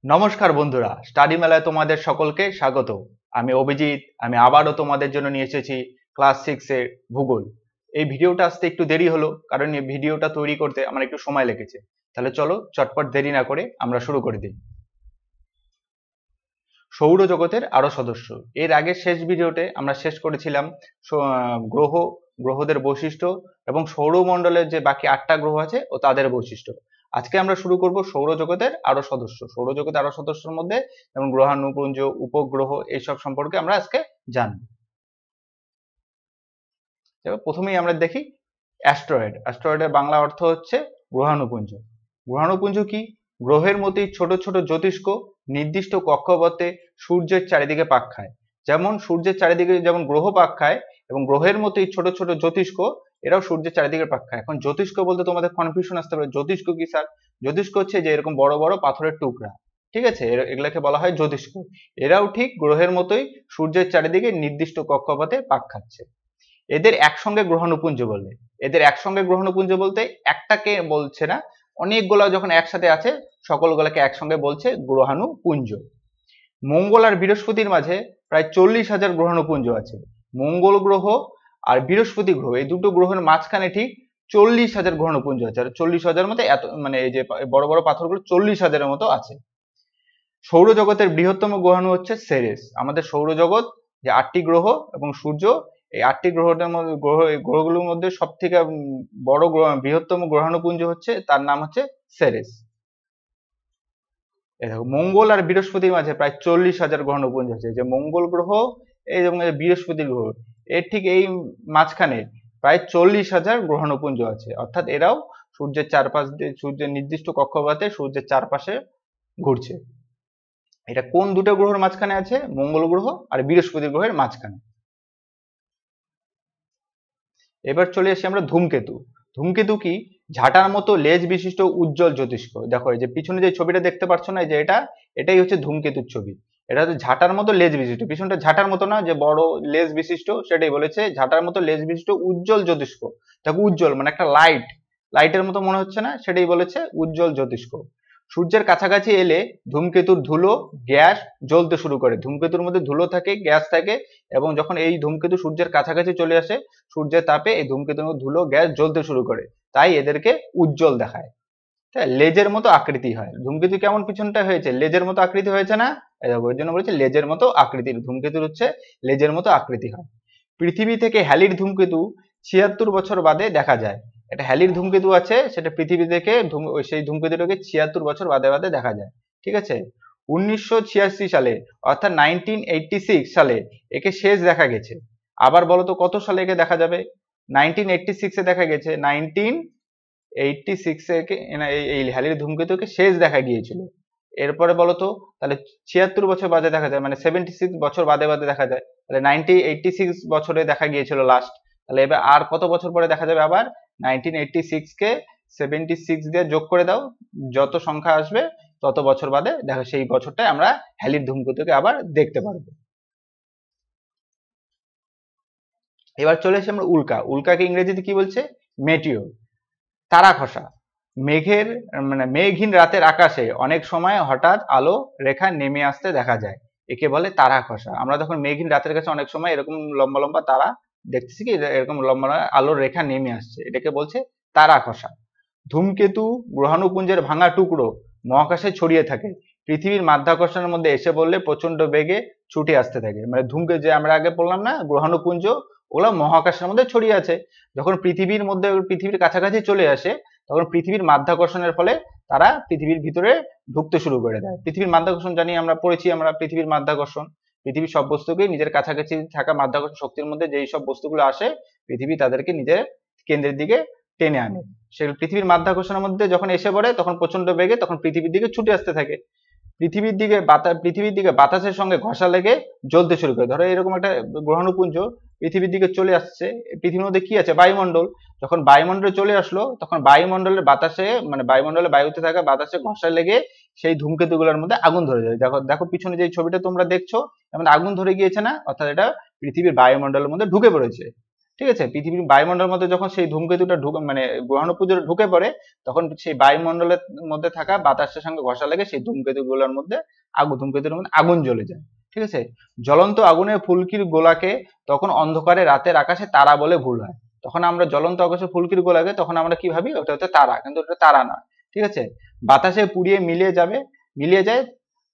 নমস্কার বন্ধুরা, স্টাডি মেলায় তোমাদের সকলকে স্বাগত। আমি অভিজিৎ। আমি আবারও তোমাদের জন্য নিয়ে এসেছি ক্লাস 6 এর ভূগোল। এই ভিডিওটা আসতে একটু দেরি হলো, কারণ এই ভিডিওটা তৈরি করতে আমার একটু সময় লেগেছে। তাহলে চলো চটপট দেরি না করে আমরা শুরু করে দিই। সৌরজগতের আরো সদস্য। এর আগের শেষ ভিডিওতে আমরা শেষ করেছিলাম গ্রহ, গ্রহদের বৈশিষ্ট্য এবং সৌরমণ্ডলের যে বাকি 8টা গ্রহ আছে ও তাদের বৈশিষ্ট্য। আজকে আমরা শুরু করব সৌরজগতের আরো সদস্য। সৌরজগতের আরো সদস্যের মধ্যে যেমন গ্রহাণুপুঞ্জ, উপগ্রহ এইসব সম্পর্কে আমরা আজকে জানব। এবার প্রথমেই আমরা দেখি অ্যাস্ট্রয়েড। অ্যাস্ট্রয়েডের বাংলা অর্থ হচ্ছে গ্রহাণুপুঞ্জ। গ্রহাণুপুঞ্জ কি? গ্রহের মতোই ছোট ছোট জ্যোতিষ্ক নির্দিষ্ট কক্ষপথে সূর্যের চারিদিকে পাক খায়। যেমন সূর্যের চারিদিকে যেমন গ্রহ পাক খায়, এবং গ্রহের মতোই ছোট ছোট জ্যোতিষ্ক এরাও সূর্যের চারিদিকে পাক খায়। এখন জ্যোতিষ্ক বলতে তোমাদের কনফিউশন আসতে পারে, জ্যোতিষ্ক কি স্যার? জ্যোতিষ্ক হচ্ছে যে এরকম বড় বড় পাথরের টুকরা, ঠিক আছে, এগুলাকে বলা হয় জ্যোতিষ্ক। এরাও ঠিক গ্রহের মতোই সূর্যের চারিদিকে নির্দিষ্ট কক্ষপথে পাক খাচ্ছে। এদের একসঙ্গে গ্রহাণুপুঞ্জ বলে। এদের একসঙ্গে গ্রহাণুপুঞ্জ বলতে একটাকে বলছে না, অনেকগুলো যখন একসাথে আছে সকলগুলোকে একসঙ্গে বলছে গ্রহাণুপুঞ্জ। মঙ্গল আর বৃহস্পতির মাঝে প্রায় 40,000 গ্রহাণুপুঞ্জ আছে। মঙ্গল গ্রহ আর বৃহস্পতি গ্রহ এই দুটো গ্রহের মাঝখানে ঠিক 40,000 গ্রহাণুপুঞ্জ আছে। আর 40,000 মতো এত মানে এই যে বড় বড় পাথরগুলো 40,000-এর মতো আছে। সৌরজগতের বৃহত্তম গ্রহাণু হচ্ছে সেরেস। আমাদের সৌরজগৎ যে 8টি গ্রহ এবং সূর্য, এই 8টি গ্রহটার মধ্যে গ্রহগুলোর মধ্যে সব থেকে বড় বৃহত্তম গ্রহাণুপুঞ্জ হচ্ছে, তার নাম হচ্ছে সেরেস। এই দেখো, মঙ্গল আর বৃহস্পতির মাঝে প্রায় 40,000 গ্রহাণুপুঞ্জ আছে। যে মঙ্গল গ্রহ এই এবং বৃহস্পতি গ্রহ এর ঠিক এই মাঝখানে প্রায় 40,000 গ্রহাণুপুঞ্জ আছে। অর্থাৎ এরাও সূর্যের চারপাশ দিয়ে, সূর্যের নির্দিষ্ট কক্ষপথে সূর্যের চারপাশে ঘুরছে। এটা কোন দুটো গ্রহের মাঝখানে আছে? মঙ্গল গ্রহ আর বৃহস্পতি গ্রহের মাঝখানে। এবার চলে আসি আমরা ধূমকেতু। ধূমকেতু কি? ঝাঁটার মতো লেজ বিশিষ্ট উজ্জ্বল জ্যোতিষ্ক। দেখো এই যে পিছনে যে ছবিটা দেখতে পাচ্ছ না, যে এটাই হচ্ছে ধূমকেতুর ছবি। এটা হচ্ছে ঝাঁটার মতো লেজ বিশিষ্ট, পিছনটা ঝাঁটার মতো না, যে বড় লেজ বিশিষ্ট, সেটাই বলেছে ঝাঁটার মতো লেজ বিশিষ্ট উজ্জ্বল জ্যোতিষ্ক। দেখো উজ্জ্বল মানে একটা লাইটের মতো মনে হচ্ছে না, সেটাই বলেছে উজ্জ্বল জ্যোতিষ্ক। সূর্যের কাছাকাছি এলে ধূমকেতুর ধুলো গ্যাস জ্বলতে শুরু করে। ধূমকেতুর মধ্যে ধুলো থাকে, গ্যাস থাকে, এবং যখন এই ধূমকেতু সূর্যের কাছাকাছি চলে আসে সূর্যের তাপে এই ধূমকেতুর মধ্যে ধুলো গ্যাস জ্বলতে শুরু করে, তাই এদেরকে উজ্জ্বল দেখায়। তাই লেজের মতো আকৃতি হয়। ধূমকেতু কেমন পিছনটা হয়েছে? লেজের মতো আকৃতি হয়েছে না? ওই জন্য বলেছে লেজের মতো আকৃতির ধূমকেতুর হচ্ছে লেজের মতো আকৃতি হয়। পৃথিবী থেকে হ্যালির ধূমকেতু 76 বছর বাদে দেখা যায়। একটা হ্যালির ধূমকেতু আছে, সেটা পৃথিবী থেকে সেই ধূমকেতুটাকে 76 বছর বাদে বাদে দেখা যায়, ঠিক আছে। 1986 সালে অর্থাৎ 1986 সালে একে শেষ দেখা গেছে। আবার বলো তো কত সালে একে দেখা যাবে? 1986 এ দেখা গেছে। 1986 এ এই হ্যালির ধূমকেতুকে শেষ দেখা গিয়েছিল। এরপরে বলো তো, তাহলে 76 বছর বাদে দেখা যায়, মানে 76 বছর বাদে বাদে দেখা যায়, তাহলে 1986 বছরে দেখা গিয়েছিল লাস্ট। তাহলে এবার আর কত বছর পরে দেখা যাবে? আবার 1986 কে 76 দিয়ে যোগ করে দাও, যত সংখ্যা আসবে তত বছর বাদে দেখো সেই বছরটায় আমরা হ্যালির ধূমকেতুকে আবার দেখতে পারবো। এবার চলে আসি আমরা উল্কা। উল্কাকে ইংরেজিতে কি বলছে? মেটিওর। তারা খসা। মেঘের মানে মেঘহীন রাতের আকাশে অনেক সময় হঠাৎ আলো রেখা নেমে আসতে দেখা যায়, একে বলে তারা খসা। আমরা যখন মেঘহীন রাতের কাছে অনেক সময় এরকম লম্বা লম্বা তারা দেখতেছি, কি এরকম লম্বা আলোর রেখা নেমে আসছে, এটাকে বলছে তারা খসা। ধূমকেতু গ্রহাণুপুঞ্জের ভাঙা টুকরো মহাকাশে ছড়িয়ে থাকে। পৃথিবীর মাধ্যাকর্ষণের মধ্যে এসে পড়লে প্রচন্ড বেগে ছুটে আসতে থাকে। মানে ধূমকেতু যে আমরা আগে বললাম না গ্রহাণুপুঞ্জ, ওগুলো মহাকাশের মধ্যে ছড়িয়ে আছে। যখন পৃথিবীর মধ্যে, পৃথিবীর কাছাকাছি চলে আসে, তখন পৃথিবীর মাধ্যাকর্ষণের ফলে তারা পৃথিবীর ভিতরে ঢুকতে শুরু করে দেয়। পৃথিবীর মাধ্যাকর্ষণ জানি, আমরা পড়েছি আমরা পৃথিবীর মাধ্যাকর্ষণ। পৃথিবীর সব বস্তুকে নিজের কাছাকাছি থাকা মাধ্যাকর্ষণ শক্তির মধ্যে যেই সব বস্তুগুলো আসে, পৃথিবী তাদেরকে নিজের কেন্দ্রের দিকে টেনে আনে। সেগুলো পৃথিবীর মাধ্যাকর্ষণের মধ্যে যখন এসে পড়ে তখন প্রচন্ড বেগে তখন পৃথিবীর দিকে ছুটে আসতে থাকে। পৃথিবীর দিকে বাতাসের সঙ্গে ঘষা লেগে জ্বলতে শুরু করে। ধরো এরকম একটা গ্রহাণুপুঞ্জ পৃথিবীর দিকে চলে আসছে, পৃথিবীর মধ্যে কি আছে? বায়ুমণ্ডল। যখন বায়ুমণ্ডলে চলে আসলো তখন বায়ুমণ্ডলের বাতাসে, মানে বায়ুমণ্ডলে বায়ুতে থাকা বাতাসে ঘষা লেগে সেই ধূমকেতুগুলোর মধ্যে আগুন ধরে যায়। দেখো দেখো পিছনে যে ছবিটা তোমরা দেখছো, যেমন আগুন ধরে গিয়েছে না, অর্থাৎ এটা পৃথিবীর বায়ুমণ্ডলের মধ্যে ঢুকে পড়েছে, ঠিক আছে, পৃথিবীর বায়ুমণ্ডলের মধ্যে যখন সেই ধূমকেতুটা মানে গ্রহাণুপুঞ্জটা ঢুকে পড়ে, তখন সেই বায়ুমণ্ডলের মধ্যে থাকা বাতাসের সঙ্গে ঘষা লেগে সেই ধূমকেতুর মধ্যে আগুন জ্বলে যায়। ঠিক আছে, জ্বলন্ত আগুনের ফুলকির গোলাকে তখন অন্ধকারে রাতের আকাশে তারা বলে ভুল হয়। তখন আমরা জ্বলন্ত আকাশের ফুলকির গোলাকে তখন আমরা কি ভাবি, ওটা হচ্ছে তারা, কিন্তু ওটা তারা নয়। ঠিক আছে, বাতাসে পুড়িয়ে মিলিয়ে যায়,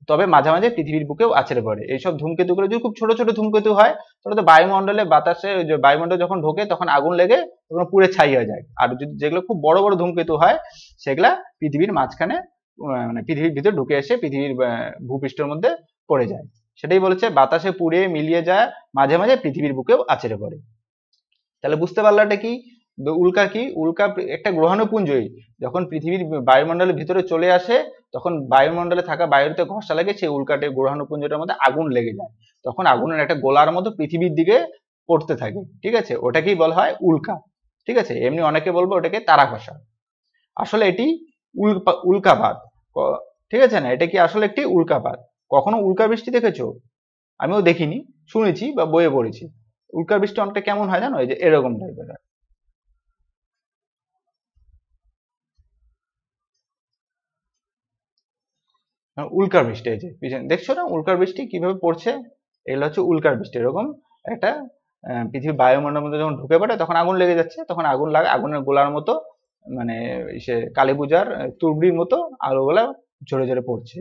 তবে মাঝে মাঝে পৃথিবীর বুকেও আছড়ে পড়ে। এইসব ধূমকেতুগুলো যদি খুব ছোট ছোট ধূমকেতু হয়, তাহলে তো বায়ুমণ্ডলে বাতাসে যে বায়ুমণ্ডল যখন ঢোকে তখন আগুন লেগে তখন পুড়ে ছাই হয়ে যায়। আর যদি যেগুলো খুব বড় বড় ধূমকেতু হয়, সেগুলা পৃথিবীর মাঝখানে মানে পৃথিবীর ভিতরে ঢুকে এসে পৃথিবীর ভূপৃষ্ঠের মধ্যে পড়ে যায়। সেটাই বলেছে, বাতাসে পুড়িয়ে মিলিয়ে যায়, মাঝে মাঝে পৃথিবীর বুকেও আছড়ে পড়ে। তাহলে বুঝতে পারলো এটা কি, উল্কা কি, উল্কা একটা গ্রহাণুপুঞ্জই যখন পৃথিবীর বায়ুমণ্ডলের ভিতরে চলে আসে, তখন বায়ুমণ্ডলে থাকা বায়ুতে ঘষা লাগে, সেই উল্কাটে গ্রহাণুপুঞ্জটার মধ্যে আগুন লেগে যায়, তখন আগুনের একটা গোলার মতো পৃথিবীর দিকে পড়তে থাকে। ঠিক আছে, ওটাকেই বলা হয় উল্কা। ঠিক আছে, এমনি অনেকে বলবো ওটাকে তারা খসা। আসলে এটি উল্কাপাত। ঠিক আছে না, এটা কি আসলে একটি উল্কাপাত। কখনো উল্কা বৃষ্টি দেখেছো? আমিও দেখিনি, শুনেছি বা বইয়ে পড়েছি। উল্কা বৃষ্টি অনেকটা কেমন হয় জানো, এই যে এরকম টাইপের। উল্কার বৃষ্টি, এই যে পিছনে দেখছো না উল্কার বৃষ্টি কিভাবে পড়ছে, এগুলো হচ্ছে উল্কার বৃষ্টি। এরকম একটা পৃথিবীর বায়ুমণ্ডলের মধ্যে যখন ঢুকে পড়ে তখন আগুন লেগে যাচ্ছে, তখন আগুন লাগে, আগুনের গোলার মতো মানে সে কালী পূজার তুবড়ির মতো আলোগুলা ঝরে ঝরে পড়ছে।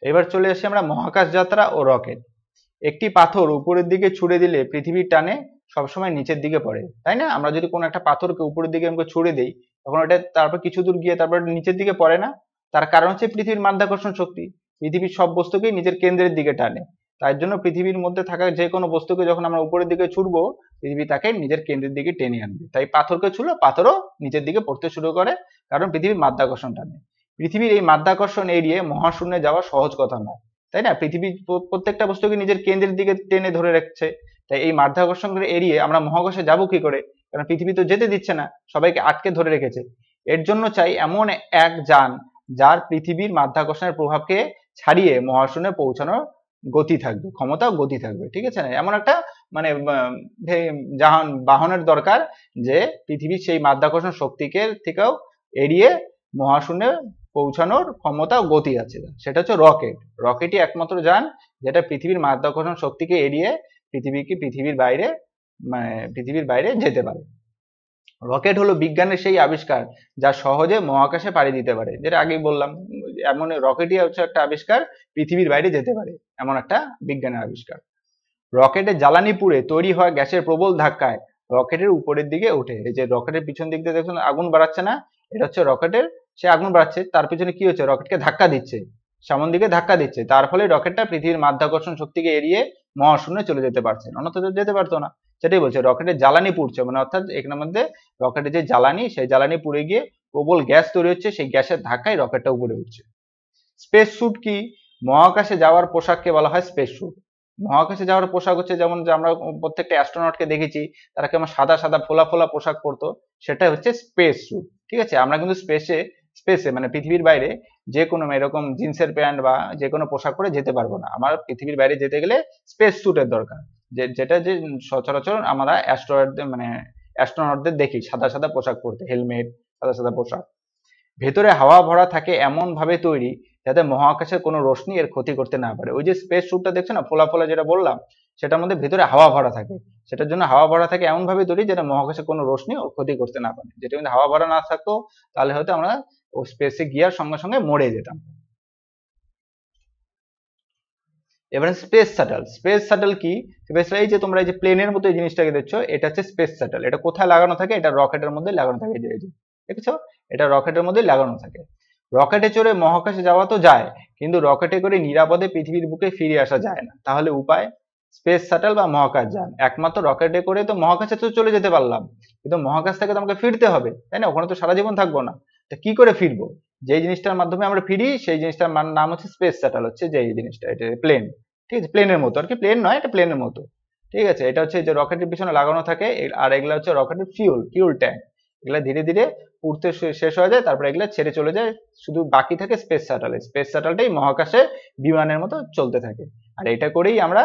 এবার চলে আসি আমরা মহাকাশ যাত্রা ও রকেট। একটি পাথর উপরের দিকে ছুড়ে দিলে পৃথিবীর টানে সবসময় নিচের দিকে পড়ে, তাই না? আমরা যদি কোনো একটা পাথরকে উপরের দিকে আমাকে ছুড়ে দিই, তখন ওটা তারপর কিছু দূর গিয়ে তারপর নিচের দিকে পড়ে না? তার কারণ হচ্ছে পৃথিবীর মাধ্যাকর্ষণ শক্তি। পৃথিবীর সব বস্তুকেই নিজের কেন্দ্রের দিকে টানে। তাই জন্য পৃথিবীর মধ্যে থাকা যে কোনো বস্তুকে যখন আমরা উপরের দিকে ছুড়বো, পৃথিবী তাকে নিজের কেন্দ্রের দিকে টেনে আনবে। তাই পাথরকে ছুড়লে পাথরও নিচের দিকে পড়তে শুরু করে, কারণ পৃথিবীর মাধ্যাকর্ষণ টানে। পৃথিবীর এই মাধ্যাকর্ষণ এড়িয়ে মহাশূন্যে যাওয়া সহজ কথা নয়, তাই না? পৃথিবী প্রত্যেকটা বস্তুকে নিজের কেন্দ্রের দিকে টেনে ধরে রাখছে, তাই এই মাধ্যাকর্ষণকে এড়িয়ে আমরা মহাকাশে যাবো কি করে? কারণ পৃথিবী তো যেতে দিচ্ছে না, সবাইকে আটকে ধরে রেখেছে। এর জন্য চাই এমন এক যান যার পৃথিবীর মাধ্যাকর্ষণের প্রভাবকে ছাড়িয়ে মহাশূন্যে পৌঁছানোর গতি থাকবে, ক্ষমতা ও গতি থাকবে। ঠিক আছে না, এমন একটা মানে বাহনের দরকার যে পৃথিবীর সেই মাধ্যাকর্ষণ শক্তিকে থেকেও এড়িয়ে মহাশূন্যে পৌঁছানোর ক্ষমতা ও গতি আছে, সেটা হচ্ছে রকেট। রকেটই একমাত্র যান যেটা পৃথিবীর মাধ্যাকর্ষণ শক্তিকে এড়িয়ে পৃথিবীর বাইরে যেতে পারে। রকেট হলো বিজ্ঞানের সেই আবিষ্কার যা সহজে মহাকাশে পাড়ি দিতে পারে, যেটা আগেই বললাম। এমন রকেটই হচ্ছে একটা আবিষ্কার পৃথিবীর বাইরে যেতে পারে, এমন একটা বিজ্ঞানের আবিষ্কার। রকেটে জ্বালানি পুড়ে তৈরি হওয়া গ্যাসের প্রবল ধাক্কায় রকেটের উপরের দিকে ওঠে। এই যে রকেটের পিছন দিক দিয়ে দেখুন আগুন বাড়াচ্ছে না, এটা হচ্ছে রকেটের, সে আগুন বাড়াচ্ছে, তার পিছনে কি হচ্ছে, রকেটকে ধাক্কা দিচ্ছে, সামন দিকে ধাক্কা দিচ্ছে, তার ফলে রকেটটা পৃথিবীর মাধ্যাকর্ষণ শক্তিকে এড়িয়ে মহাশূন্যে চলে যেতে পারছে, অন্যথায় যেতে পারতো না। সেটাই বলছে, রকেটের জ্বালানি পুড়ছে, মানে অর্থাৎ এখানের মধ্যে রকেটের যে জ্বালানি, সেই জ্বালানি পুড়ে গিয়ে প্রবল গ্যাস তৈরি হচ্ছে, সেই গ্যাসের ধাক্কায় রকেটটা উপরে উঠছে। স্পেস স্যুট কি? মহাকাশে যাওয়ার পোশাককে বলা হয় স্পেস স্যুট। মহাকাশে যাওয়ার পোশাক হচ্ছে যেমন যে আমরা প্রত্যেকটা অ্যাস্ট্রোনটকে দেখেছি, তারা কেমন সাদা সাদা ফোলা ফোলা পোশাক পরতো, সেটা হচ্ছে স্পেস স্যুট। ঠিক আছে, আমরা কিন্তু স্পেসে মানে পৃথিবীর বাইরে যে কোনো এরকম জিন্সের প্যান্ট বা যে কোনো পোশাক পরে যেতে পারবো না। আমার পৃথিবীর বাইরে যেতে গেলে স্পেস স্যুটের দরকার, যেটা যে সচরাচর আমরা অ্যাস্ট্রোনটদের দেখি সাদা সাদা পোশাক পরতে, হেলমেট, সাদা সাদা পোশাক। ভেতরে হাওয়া ভরা থাকে এমন ভাবে তৈরি যাতে মহাকাশের কোনো রশ্মি এর ক্ষতি করতে না পারে। ওই যে স্পেস স্যুটটা দেখছো না ফোলা ফোলা, যেটা বললাম, সেটার মধ্যে ভেতরে হাওয়া ভরা থাকে, সেটার জন্য হাওয়া ভরা থাকে এমন ভাবে তৈরি যেটা মহাকাশে কোনো রশ্মি ও ক্ষতি করতে না পারে। যেটা কিন্তু হাওয়া ভরা না থাকতো, তাহলে হয়তো আমরা ও স্পেসে গিয়ার সঙ্গে সঙ্গে মরে যেতাম। এবারে স্পেস শাটল কি? স্পেস, এই যে তোমরা এই যে প্লেনের মতো এই জিনিসটাকে দেখছো, এটা হচ্ছে স্পেস শাটল। এটা কোথায় লাগানো থাকে? এটা রকেটের মধ্যে লাগানো থাকে। এই যে দেখছো, এটা রকেটের মধ্যে লাগানো থাকে। রকেটে চড়ে মহাকাশে যাওয়া তো যায়, কিন্তু রকেটে করে নিরাপদে পৃথিবীর বুকে ফিরে আসা যায় না। তাহলে উপায়? স্পেস শাটল বা মহাকাশ যান। একমাত্র রকেটে করে তো মহাকাশে তো চলে যেতে পারলাম, কিন্তু মহাকাশ থেকে তো আমাকে ফিরতে হবে, তাই না? ওখানে তো সারা জীবন থাকবো না। তা কি করে ফিরবো? যে জিনিসটার মাধ্যমে আমরা ফিরি সেই জিনিসটার নাম হচ্ছে স্পেস শাটল, হচ্ছে যে জিনিসটা, এটা প্লেন। ঠিক আছে, প্লেনের মতো আর কি, প্লেন নয়, এটা প্লেনের মতো। ঠিক আছে, এটা হচ্ছে যে রকেটের পিছনে লাগানো থাকে, আর এগুলা হচ্ছে রকেটের ফিউল ট্যাঙ্ক। এগুলা ধীরে ধীরে পুড়তে শেষ হয়ে যায়, তারপরে এগুলা ছেড়ে চলে যায়, শুধু বাকি থাকে স্পেস শাটল। স্পেস শাটলটাই মহাকাশে বিমানের মতো চলতে থাকে, আর এটা করেই আমরা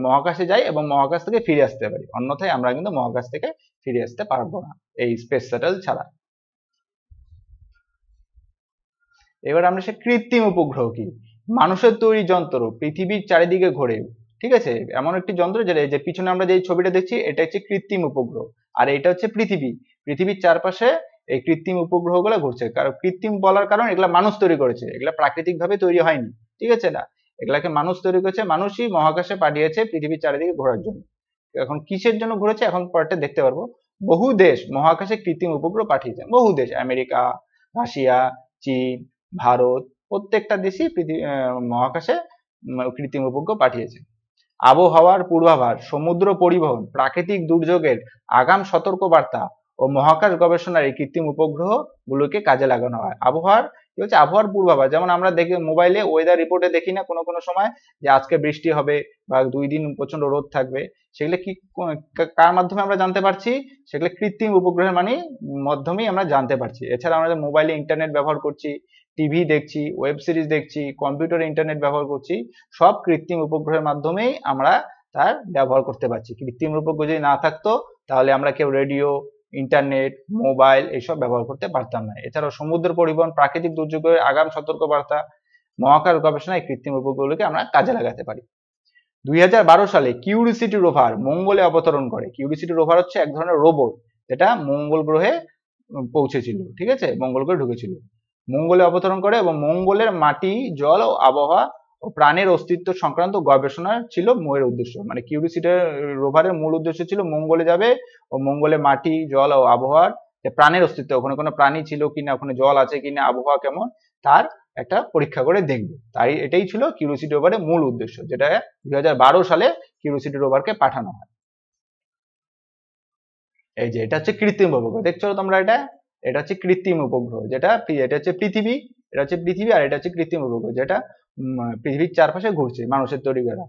মহাকাশে যাই এবং মহাকাশ থেকে ফিরে আসতে পারি, অন্যথায় আমরা কিন্তু মহাকাশ থেকে ফিরে আসতে পারবো না এই স্পেস শাটল ছাড়া। এবার আমরা সে কৃত্রিম উপগ্রহ কি, মানুষের তৈরি যন্ত্র পৃথিবীর চারিদিকে ঘোরে, ঠিক আছে, এমন একটি যন্ত্র যেটা এই যে পিছনে আমরা যে ছবিটা দেখছি এটা হচ্ছে কৃত্রিম উপগ্রহ, আর এটা হচ্ছে পৃথিবী, পৃথিবীর চারপাশে এই কৃত্রিম উপগ্রহ গুলো ঘুরছে। কারণ কৃত্রিম বলার কারণ এগুলা মানুষ তৈরি করেছে, এগুলা প্রাকৃতিক ভাবে তৈরি হয়নি, ঠিক আছে না, এগুলাকে মানুষ তৈরি করেছে, মানুষই মহাকাশে পাঠিয়েছে পৃথিবীর চারিদিকে ঘোরার জন্য। এখন কিসের জন্য ঘুরেছে এখন পরেরটা দেখতে পারবো। বহু দেশ মহাকাশে কৃত্রিম উপগ্রহ পাঠিয়েছে, বহু দেশ, আমেরিকা, রাশিয়া, চীন, ভারত, প্রত্যেকটা দেশই মহাকাশে কৃত্রিম উপগ্রহ পাঠিয়েছে। আবহাওয়ার পূর্বাভাস, সমুদ্র পরিবহন, প্রাকৃতিক দুর্যোগের আগাম সতর্কবার্তা ও মহাকাশ গবেষণার এই কৃত্রিম উপগ্রহ গুলোকে কাজে লাগানো হয়। আবহাওয়ার কি হচ্ছে, আবহাওয়ার পূর্বাভাস, যেমন আমরা দেখি মোবাইলে ওয়েদার রিপোর্টে দেখি না কোনো কোনো সময় যে আজকে বৃষ্টি হবে বা 2 দিন প্রচন্ড রোদ থাকবে, সেগুলো কি কার মাধ্যমে আমরা জানতে পারছি, সেগুলো কৃত্রিম উপগ্রহের মাধ্যমেই আমরা জানতে পারছি। এছাড়া আমরা মোবাইলে ইন্টারনেট ব্যবহার করছি, টিভি দেখছি, ওয়েব সিরিজ দেখছি, কম্পিউটারে ইন্টারনেট ব্যবহার করছি, সব কৃত্রিম উপগ্রহের মাধ্যমেই আমরা তার ব্যবহার করতে পারছি। কৃত্রিম উপগ্রহ যদি না থাকতো তাহলে আমরা কেউ রেডিও, ইন্টারনেট, মোবাইল এইসব ব্যবহার করতে পারতাম না। এছাড়াও সমুদ্র পরিবহন, প্রাকৃতিক দুর্যোগের আগাম সতর্কবার্তা, মহাকাশ গবেষণায় কৃত্রিম উপগ্রহগুলোকে আমরা কাজে লাগাতে পারি। 2012 সালে কিউরিওসিটি রোভার মঙ্গলে অবতরণ করে। কিউরিওসিটি রোভার হচ্ছে এক ধরনের রোবট যেটা মঙ্গল গ্রহে পৌঁছেছিল, ঠিক আছে, মঙ্গল গ্রহে ঢুকেছিল, মঙ্গলে অবতরণ করে এবং মঙ্গলের মাটি, জল ও আবহাওয়া ও প্রাণের অস্তিত্ব সংক্রান্ত গবেষণা ছিল এর উদ্দেশ্য। মানে কিউরিওসিটি রোভারের মূল উদ্দেশ্য ছিল মঙ্গলে যাবে ও মঙ্গলে মাটি, জল ও আবহাওয়ার যে প্রাণের অস্তিত্ব, ওখানে কোনো প্রাণী ছিল কিনা, ওখানে জল আছে কিনা, আবহাওয়া কেমন, তার একটা পরীক্ষা করে দেখবে। তাই এটাই ছিল কিউরিওসিটি রোভারের মূল উদ্দেশ্য, যেটা 2012 সালে কিউরিওসিটি রোভারকে পাঠানো হয়। এই যে এটা হচ্ছে কৃত্রিম উপগ্রহ, দেখছো তোমরা, এটা এটা হচ্ছে কৃত্রিম উপগ্রহ, যেটা এটা হচ্ছে পৃথিবী, এটা হচ্ছে পৃথিবী, আর এটা হচ্ছে কৃত্রিম উপগ্রহ যেটা পৃথিবীর চারপাশে ঘুরছে মানুষের তৈরি করা।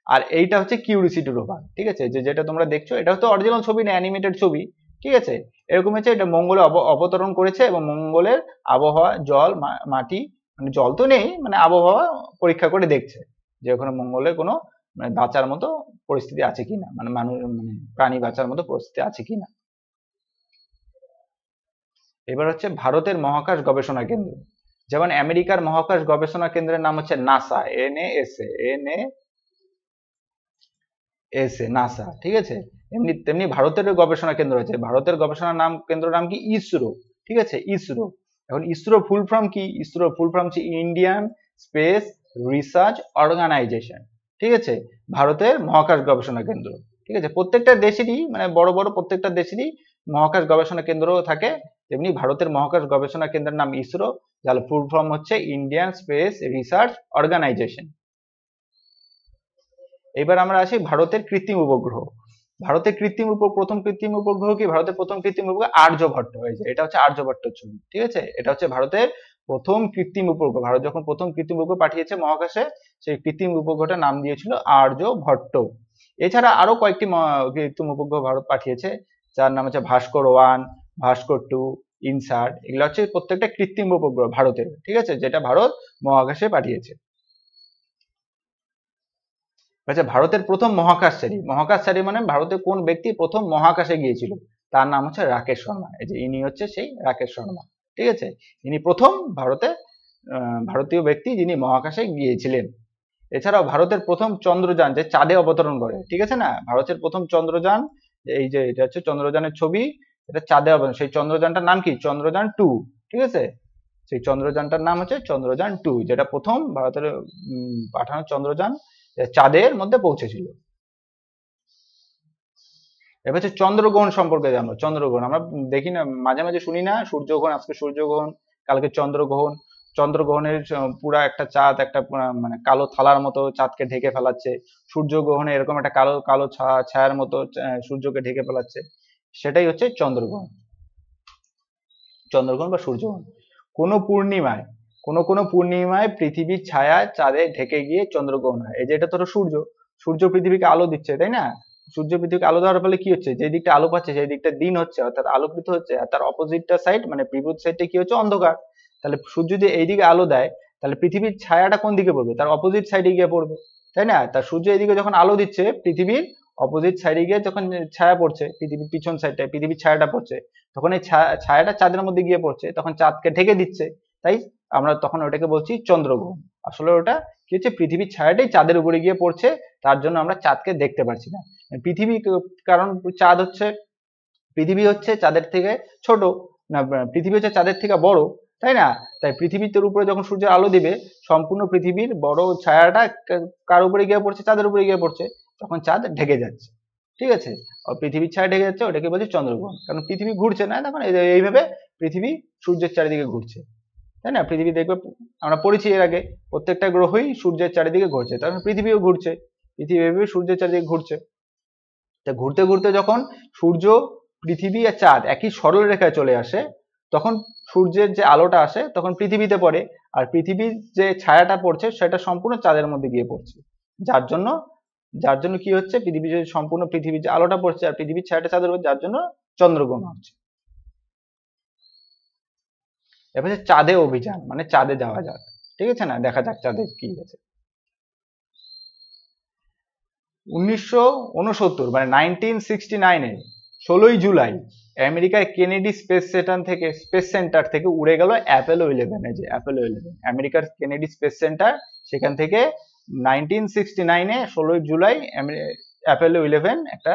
আর এইটা হচ্ছে কিউরিওসিটি রোভার, ঠিক আছে, যে যেটা তোমরা দেখছো এটা হচ্ছে অরিজিনাল ছবি না, অ্যানিমেটেড ছবি, ঠিক আছে, এরকম হচ্ছে, এটা মঙ্গলে অবতরণ করেছে এবং মঙ্গলের আবহাওয়া, জল, মাটি, মানে জল তো নেই, মানে আবহাওয়া পরীক্ষা করে দেখছে যে ওখানে মঙ্গলে কোনো মানে বাঁচার মতো পরিস্থিতি আছে কিনা, মানে মানুষ মানে প্রাণী বাঁচার মতো পরিস্থিতি আছে কিনা। এবার হচ্ছে ভারতের মহাকাশ গবেষণা কেন্দ্র, যেমন আমেরিকার মহাকাশ গবেষণা কেন্দ্রের নাম হচ্ছে নাসা, NASA, নাসা, ঠিক আছে, এমনি তেমনি ভারতের গবেষণা কেন্দ্র আছে, ভারতের গবেষণা কেন্দ্র নাম কি, ইসরো, ঠিক আছে, ইসরো। এখন ইসরো ফুল ফর্ম কি, ইসরো ফুল ফর্ম হচ্ছে ইন্ডিয়ান স্পেস রিসার্চ অর্গানাইজেশন, ঠিক আছে, ভারতের মহাকাশ গবেষণা কেন্দ্র, ঠিক আছে, প্রত্যেকটা দেশেরই মানে বড় বড় প্রত্যেকটা দেশেরই মহাকাশ গবেষণা কেন্দ্র থাকে, তেমনি ভারতের মহাকাশ গবেষণা কেন্দ্রের নাম ইসরো, যার ফুল ফর্ম হচ্ছে ইন্ডিয়ান স্পেস রিসার্চ অর্গানাইজেশন। এবার আমরা আসি ভারতের কৃত্রিম উপগ্রহ। ভারতের প্রথম কৃত্রিম উপগ্রহ কি, ভারতের প্রথম কৃত্রিম উপগ্রহ আর্যভট্ট, হয়েছে, এটা হচ্ছে আর্যভট্টের ছবি, ঠিক আছে, এটা হচ্ছে ভারতের প্রথম কৃত্রিম উপগ্রহ। ভারত যখন প্রথম কৃত্রিম উপগ্রহ পাঠিয়েছে মহাকাশে, সেই কৃত্রিম উপগ্রহটার নাম দিয়েছিল আর্যভট্ট। এছাড়া আরো কয়েকটি কৃত্রিম উপগ্রহ ভারত পাঠিয়েছে, যার নাম হচ্ছে ভাস্কর 1, ভাস্কর 2, ইনসার্ট, এগুলো হচ্ছে প্রত্যেকটা কৃত্রিম উপগ্রহ ভারতের, ঠিক আছে, যেটা ভারত মহাকাশে পাঠিয়েছে। আচ্ছা, ভারতের প্রথম মহাকাশচারী মানে ভারতের কোন ব্যক্তি প্রথম মহাকাশে গিয়েছিল, তার নাম হচ্ছে রাকেশ শর্মা। এই যে ইনি হচ্ছে সেই রাকেশ শর্মা, ঠিক আছে, ইনি প্রথম ভারতীয় ব্যক্তি যিনি মহাকাশে গিয়েছিলেন। এছাড়াও ভারতের প্রথম চন্দ্রযান যে চাঁদে অবতরণ করে, ঠিক আছে না, ভারতের প্রথম চন্দ্রযান, এই যে এটা হচ্ছে চন্দ্রযানের ছবি, এটা চাঁদে অবতরণ, সেই চন্দ্রযানটার নাম কি, চন্দ্রযান 2, ঠিক আছে, সেই চন্দ্রযানটার নাম হচ্ছে চন্দ্রযান 2, যেটা প্রথম ভারতের পাঠানো চন্দ্রযান চাঁদের মধ্যে পৌঁছেছিল। এবার হচ্ছে চন্দ্রগ্রহণ সম্পর্কে জানবো। চন্দ্রগ্রহণ আমরা দেখি না, মাঝে মাঝে শুনি না, সূর্যগ্রহণ, আজকে সূর্যগ্রহণ, কালকে চন্দ্রগ্রহণ। চন্দ্রগ্রহণের পুরা একটা চাঁদ একটা মানে কালো থালার মতো চাঁদকে ঢেকে ফেলাচ্ছে, সূর্যগ্রহণে এরকম একটা কালো কালো ছায়ার মতো সূর্যকে ঢেকে ফেলাচ্ছে, সেটাই হচ্ছে চন্দ্রগ্রহণ, চন্দ্রগ্রহণ বা সূর্যগ্রহণ। কোনো পূর্ণিমায় পৃথিবীর ছায়া চাঁদে ঢেকে গিয়ে চন্দ্রগ্রহণ হয়। এই যে এটা ধরো সূর্য, সূর্য পৃথিবীকে আলো দিচ্ছে, তাই না, সূর্য পৃথিবীকে আলো দেওয়ার ফলে কি হচ্ছে, যে দিকটা আলো পাচ্ছে সেই দিকটা দিন হচ্ছে, অর্থাৎ আলোকিত হচ্ছে, আর তার অপোজিটটা সাইড মানে বিপরীত সাইডটা কি হচ্ছে, অন্ধকার। তাহলে সূর্য যদি এইদিকে আলো দেয় তাহলে পৃথিবীর ছায়াটা কোন দিকে পড়বে, তার অপোজিট সাইডে গিয়ে পড়বে, তাই না? তা সূর্য এদিকে যখন আলো দিচ্ছে, পৃথিবীর অপোজিট সাইডে গিয়ে যখন ছায়া পড়ছে, পৃথিবীর পিছন সাইডটায় পৃথিবীর ছায়াটা পড়ছে, তখন এই ছায়াটা চাঁদের মধ্যে গিয়ে পড়ছে, তখন চাঁদকে ঢেকে দিচ্ছে। তাই আমরা তখন ওটাকে বলছি চন্দ্রগ্রহণ। আসলে ওটা কি হচ্ছে, পৃথিবীর ছায়াটাই চাঁদের উপরে গিয়ে পড়ছে, তার জন্য আমরা চাঁদকে দেখতে পারছি না। পৃথিবী কারণ চাঁদ হচ্ছে, পৃথিবী হচ্ছে চাঁদের থেকে ছোট, না পৃথিবী হচ্ছে চাঁদের থেকে বড়, তাই না? তাই পৃথিবীর উপরে যখন সূর্যের আলো দিবে, সম্পূর্ণ পৃথিবীর বড় ছায়াটা কার উপরে গিয়ে পড়ছে, চাঁদের উপরে গিয়ে পড়ছে, তখন চাঁদ ঢেকে যাচ্ছে। ঠিক আছে, পৃথিবীর ছায়া ঢেকে যাচ্ছে, ওটাকে বলছে চন্দ্রগ্রহণ। কারণ পৃথিবী ঘুরছে না, তখন এইভাবে পৃথিবী সূর্যের চারিদিকে ঘুরছে, তাই না? পৃথিবী দেখবে আমরা পড়েছি এর আগে, প্রত্যেকটা গ্রহই সূর্যের চারিদিকে ঘুরছে, তখন পৃথিবীও ঘুরছে, পৃথিবী এভাবে সূর্যের চারিদিকে ঘুরছে। তা ঘুরতে ঘুরতে যখন সূর্য, পৃথিবী আর চাঁদ একই সরল রেখায় চলে আসে, তখন সূর্যের যে আলোটা আসে তখন পৃথিবীতে পড়ে, আর পৃথিবীর যে ছায়াটা পড়ছে সেটা সম্পূর্ণ চাঁদের মধ্যে গিয়ে পড়ছে। যার জন্য যার জন্য কি হচ্ছে, পৃথিবী যে সম্পূর্ণ পৃথিবীর যে আলোটা পড়ছে আর পৃথিবীর ছায়াটা চাঁদের উপর, যার জন্য চন্দ্রগ্রহণ হচ্ছে। এবার হচ্ছে চাঁদে অভিযান, মানে চাঁদে যাওয়া যাক, ঠিক আছে না, দেখা যাক চাঁদে কি আছে। 1969 মানে 1969-এ 16ই জুলাই আমেরিকার কেনেডি স্পেস সেন্টার থেকে উড়ে গেল অ্যাপোলো 11। এই যে অ্যাপোলো 11, আমেরিকার কেনেডি স্পেস সেন্টার, সেখান থেকে 1969-এ 16ই জুলাই অ্যাপোলো 11 একটা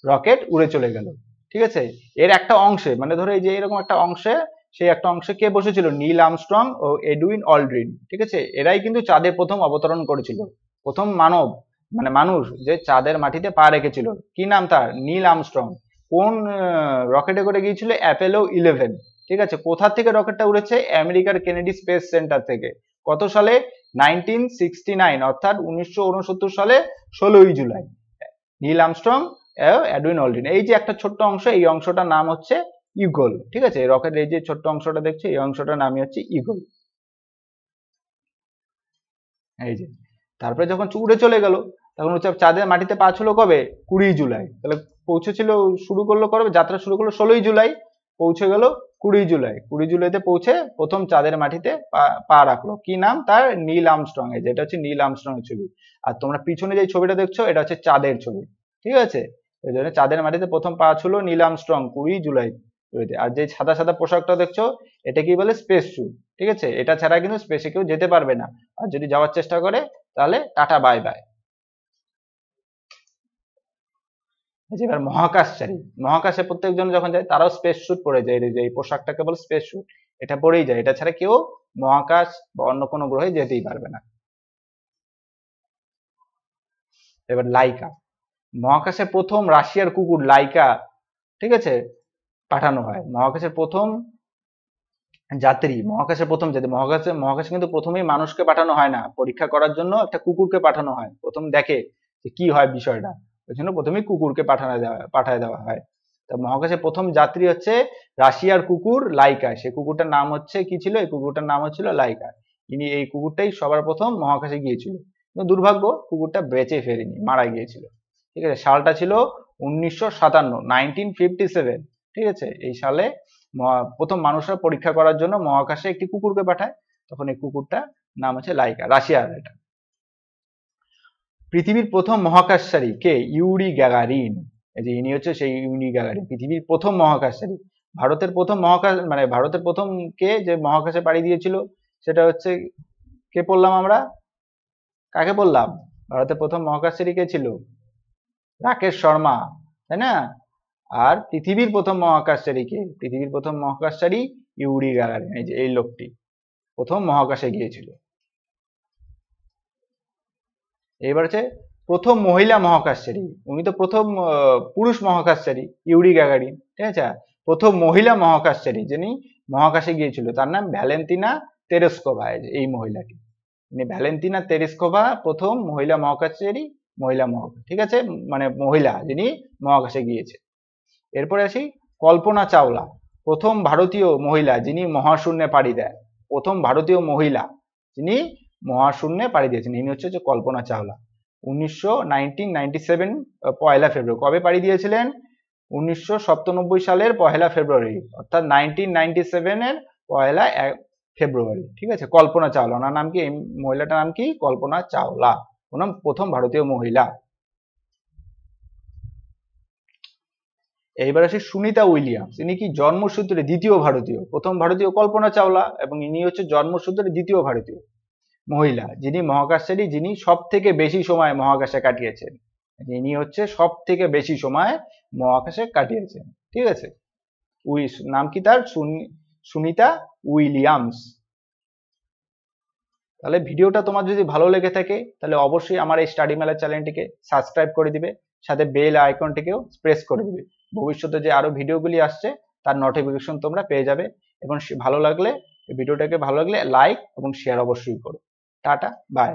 রকেট উড়ে চলে গেল। ঠিক আছে, এর একটা অংশে, মানে ধরো এই যে এরকম একটা অংশে, সেই একটা অংশে কে বসেছিল, নীল আর্মস্ট্রং ও এডুইন অলড্রিন। ঠিক আছে, এরাই কিন্তু চাঁদে প্রথম অবতরণ করেছিল, প্রথম মানব, মানে মানুষ যে চাঁদের মাটিতে পা রেখেছিল। কি নাম তার, নীল আর্মস্ট্রং। কোন রকেটে করে গিয়েছিল, অ্যাপোলো 11। ঠিক আছে, কোথা থেকে রকেটটা উড়েছে, আমেরিকার কেনেডি স্পেস সেন্টার থেকে। কত সালে, 1969, অর্থাৎ 1969 সালে 16ই July. Neil Armstrong, Edwin Aldrin, এই যে একটা ছোট্ট অংশ, এই অংশটার নাম হচ্ছে ইগল। ঠিক আছে, রকেটের এই যে ছোট্ট অংশটা দেখছো, এই অংশটার নামই হচ্ছে ইগল। এই যে তারপরে যখন উড়ে চলে গেল, তখন হচ্ছে চাঁদের মাটিতে পা ছিল কবে, 20 জুলাই। তাহলে পৌঁছেছিল, শুরু করলো কবে, যাত্রা শুরু করলো 16ই জুলাই, পৌঁছে গেল 20 জুলাই। 20 জুলাইতে পৌঁছে প্রথম চাঁদের মাটিতে পা রাখলো। কি নাম তার, নীল আর্মস্ট্রং। এই যেটা হচ্ছে নীল আর্মস্ট্রং এর ছবি। আর তোমরা পিছনে যে ছবিটা দেখছো, এটা হচ্ছে চাঁদের ছবি। ঠিক আছে, এই জন্য চাঁদের মাটিতে প্রথম পা ছিল নীল আর্মস্ট্রং 20 জুলাই। আর যে সাদা সাদা পোশাকটা দেখছো, এটা কি বলে, স্পেস স্যুট। ঠিক আছে, এটা ছাড়া কিন্তু স্পেসে কেউ যেতে পারবে না, আর যদি যাওয়ার চেষ্টা করে তাহলে টাটা বাই বাই। এবার মহাকাশচারী, মহাকাশে প্রত্যেকজন যখন যায় তারাও স্পেস স্যুট পরে যায়, এই যে এই পোশাকটাকে বলে স্পেস স্যুট, এটা পরেই যায়, এটা ছাড়া কেউ মহাকাশ বা অন্য কোনো গ্রহে যেতেই পারবে না। এবার লাইকা, মহাকাশে প্রথম রাশিয়ার কুকুর লাইকা, ঠিক আছে, পাঠানো হয়। মহাকাশের প্রথম যাত্রী, মহাকাশের প্রথম যাত্রী, মহাকাশে কিন্তু প্রথমেই মানুষকে পাঠানো হয় না, পরীক্ষা করার জন্য একটা কুকুরকে পাঠানো হয়, প্রথম দেখে যে কি হয় বিষয়টা, ওই জন্য প্রথমেই কুকুরকে পাঠায় দেওয়া হয়। তা মহাকাশের প্রথম যাত্রী হচ্ছে রাশিয়ার কুকুর লাইকা। সেই কুকুরটার নাম হচ্ছে কি ছিল, এই কুকুরটার নাম হচ্ছিল লাইকা। ইনি এই কুকুরটাই সবার প্রথম মহাকাশে গিয়েছিল, কিন্তু দুর্ভাগ্য কুকুরটা বেঁচে ফেরেনি, মারা গিয়েছিল। ঠিক আছে, সালটা ছিল 1957, 1957। ঠিক আছে, এই সালে প্রথম মানুষরা পরীক্ষা করার জন্য মহাকাশে একটি কুকুরকে পাঠায়, তখন এই কুকুরটার নাম হচ্ছে লাইকা, রাশিয়ার এটা। পৃথিবীর প্রথম মহাকাশচারী কে, ইউরি গ্যাগারিন। এই যে ইনি হচ্ছে সেই ইউরি গ্যাগারিন, পৃথিবীর প্রথম মহাকাশচারী। ভারতের প্রথম মহাকাশ, মানে ভারতের প্রথম কে যে মহাকাশে পাড়ি দিয়েছিল, সেটা হচ্ছে, কে পড়লাম আমরা, কাকে বললাম, ভারতের প্রথম মহাকাশচারী কে ছিল, রাকেশ শর্মা, তাই না? আর পৃথিবীর প্রথম মহাকাশচারী কে, পৃথিবীর প্রথম মহাকাশচারী ইউরি গ্যাগারিন, এই যে এই লোকটি প্রথম মহাকাশে গিয়েছিল। এবার হচ্ছে প্রথম মহিলা মহাকাশচারী, উনি তো প্রথম পুরুষ মহাকাশচারী ইউরি গ্যাগারিন। ঠিক আছে, প্রথম মহিলা মহাকাশচারী যিনি মহাকাশে গিয়েছিল তার নাম ভ্যালেন্তিনা তেরেস্কোভা। এই মহিলাটি, মানে ভ্যালেন্তিনা তেরেস্কোভা প্রথম মহিলা মহাকাশচারী, ঠিক আছে, মানে মহিলা যিনি মহাকাশে গিয়েছে। এরপরে আসি কল্পনা চাওলা, প্রথম ভারতীয় মহিলা যিনি মহাশূন্যে পাড়ি দেয়, প্রথম ভারতীয় মহিলা যিনি মহাশূন্যে পাড়ি দিয়েছেন, ইনি হচ্ছে কল্পনা চাওলা। 1997 পয়লা ফেব্রুয়ারি, কবে পাড়ি দিয়েছিলেন, 1997 সালের পয়লা ফেব্রুয়ারি, অর্থাৎ 1997-এর পয়লা ফেব্রুয়ারি। ঠিক আছে, কল্পনা চাওলা, ওনার নাম কি, এই মহিলাটার নাম কি, কল্পনা চাওলা। প্রথম ভারতীয় মহিলা। এইবার আসি সুনিতা উইলিয়ামস। ইনি কি জন্মসূত্রে দ্বিতীয় ভারতীয়, প্রথম ভারতীয় কল্পনা চাওলা এবং ইনি হচ্ছে জন্মসূত্রে দ্বিতীয় ভারতীয় মহিলা যিনি মহাকাশচারী, যিনি সব থেকে বেশি সময় মহাকাশে কাটিয়েছেন। ইনি হচ্ছে সব থেকে বেশি সময় মহাকাশে কাটিয়েছেন। ঠিক আছে, নাম কি তার? সুনিতা উইলিয়ামস। তাহলে ভিডিওটা তোমার যদি ভালো লেগে থাকে তাহলে অবশ্যই আমার এই স্টাডি মেলা চ্যানেলটিকে সাবস্ক্রাইব করে দিবে, সাথে বেল আইকনটিকেও প্রেস করে দিবে। ভবিষ্যতে যে আরো ভিডিওগুলি আসছে তার নোটিফিকেশন তোমরা পেয়ে যাবে। এবং ভিডিওটাকে ভালো লাগলে লাইক এবং শেয়ার অবশ্যই করো। Tata, by.